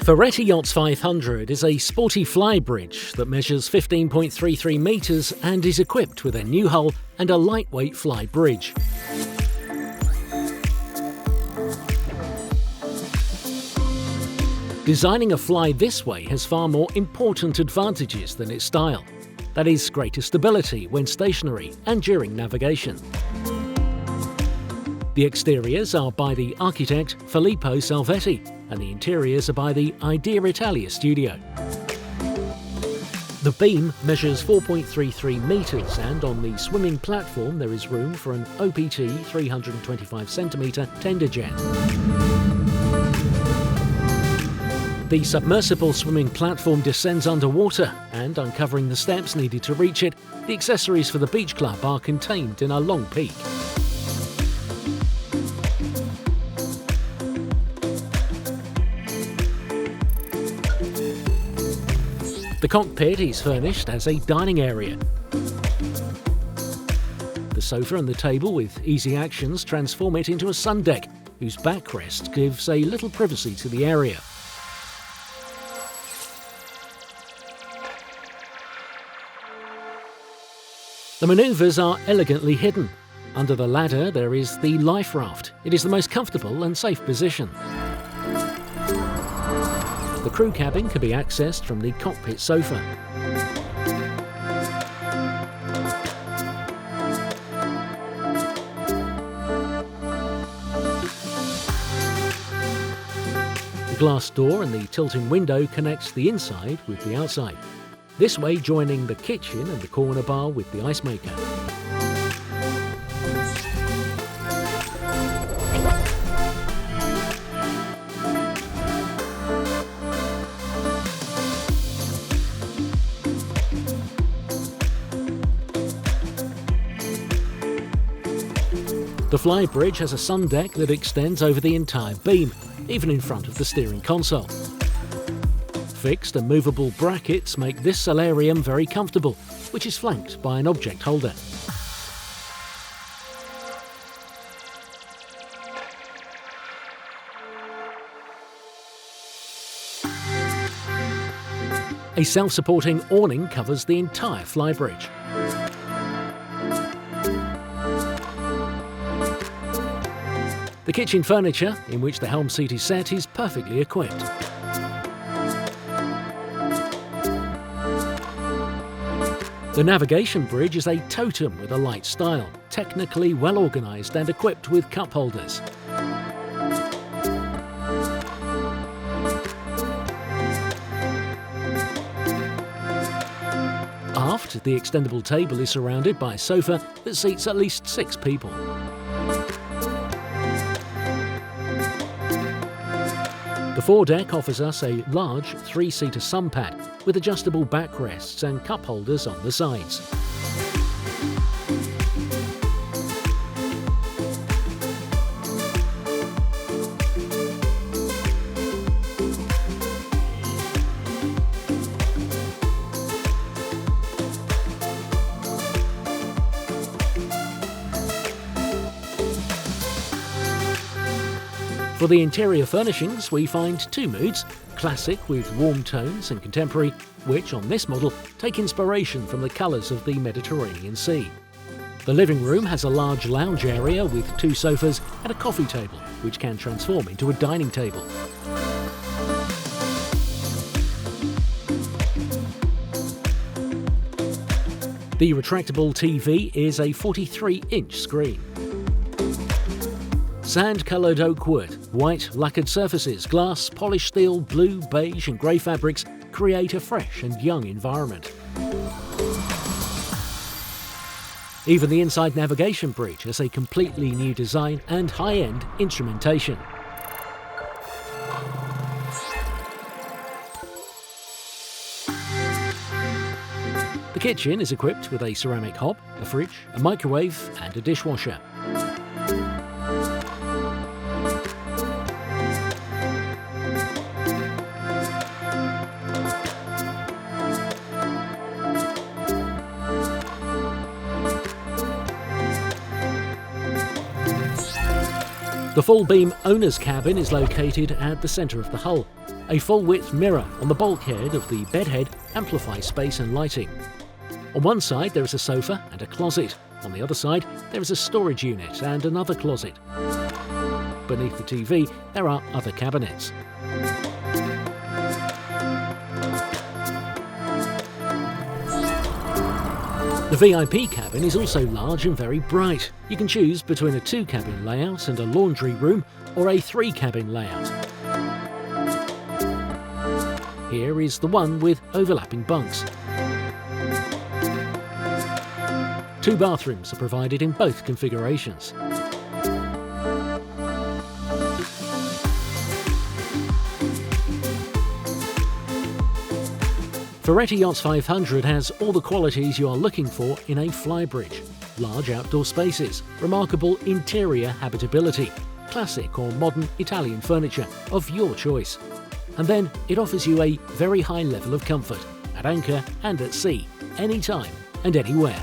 Ferretti Yachts 500 is a sporty flybridge that measures 15.33 metres and is equipped with a new hull and a lightweight fly bridge. Designing a fly this way has far more important advantages than its style. That is, greater stability when stationary and during navigation. The exteriors are by the architect Filippo Salvetti, and the interiors are by the Idea Italia studio. The beam measures 4.33 metres, and on the swimming platform there is room for an OPT 325cm tender jet. The submersible swimming platform descends underwater, and uncovering the steps needed to reach it, the accessories for the beach club are contained in a long peak. The cockpit is furnished as a dining area. The sofa and the table with easy actions transform it into a sun deck, whose backrest gives a little privacy to the area. The manoeuvres are elegantly hidden. Under the ladder there is the life raft. It is the most comfortable and safe position. The crew cabin can be accessed from the cockpit sofa. The glass door and the tilting window connects the inside with the outside, this way joining the kitchen and the corner bar with the ice maker. The flybridge has a sun deck that extends over the entire beam, even in front of the steering console. Fixed and movable brackets make this solarium very comfortable, which is flanked by an object holder. A self-supporting awning covers the entire flybridge. The kitchen furniture, in which the helm seat is set, is perfectly equipped. The navigation bridge is a totem with a light style, technically well organised and equipped with cup holders. Aft, the extendable table is surrounded by a sofa that seats at least 6 people. The foredeck offers us a large 3-seater sun pad with adjustable backrests and cup holders on the sides. For the interior furnishings, we find 2 moods, classic with warm tones and contemporary, which on this model take inspiration from the colours of the Mediterranean Sea. The living room has a large lounge area with 2 sofas and a coffee table, which can transform into a dining table. The retractable TV is a 43-inch screen. Sand-coloured oak wood, white lacquered surfaces, glass, polished steel, blue, beige and grey fabrics create a fresh and young environment. Even the inside navigation bridge has a completely new design and high-end instrumentation. The kitchen is equipped with a ceramic hob, a fridge, a microwave and a dishwasher. The full beam owner's cabin is located at the centre of the hull. A full-width mirror on the bulkhead of the bedhead amplifies space and lighting. On one side there is a sofa and a closet. On the other side there is a storage unit and another closet. Beneath the TV there are other cabinets. The VIP cabin is also large and very bright. You can choose between a 2-cabin layout and a laundry room, or a 3-cabin layout. Here is the one with overlapping bunks. 2 bathrooms are provided in both configurations. Ferretti Yachts 500 has all the qualities you are looking for in a flybridge. Large outdoor spaces, remarkable interior habitability, classic or modern Italian furniture of your choice. And then it offers you a very high level of comfort, at anchor and at sea, anytime and anywhere.